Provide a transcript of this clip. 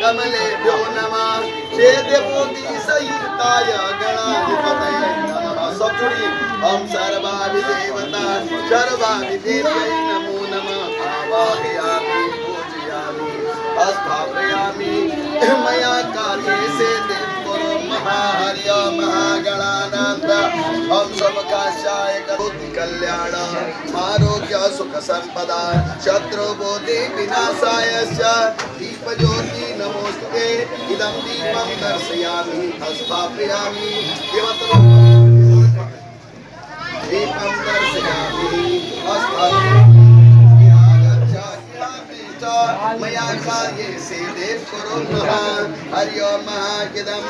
कमलेभ्यो नमः चेद्यपूति सहिताय गणाधिपतये नमः सचुरी हम सर्वाभिदेवता सर्वाभिदेव्यै नमो नमः आवाहयामि पूजयामि स्थापयामि मया कार्ये से देवो महाहर्य महागणानंद हम सबकाशाय करोति कल्याण आरोग्य सुख संपदा शत्रु बोधि विनाशाय दीप ज्योति नमोस्तुते इदं दीपं दर्शयामि स्थापयामि दीपं दर्शयामि मया कार्ये से देव करो हरि ओम महागिदं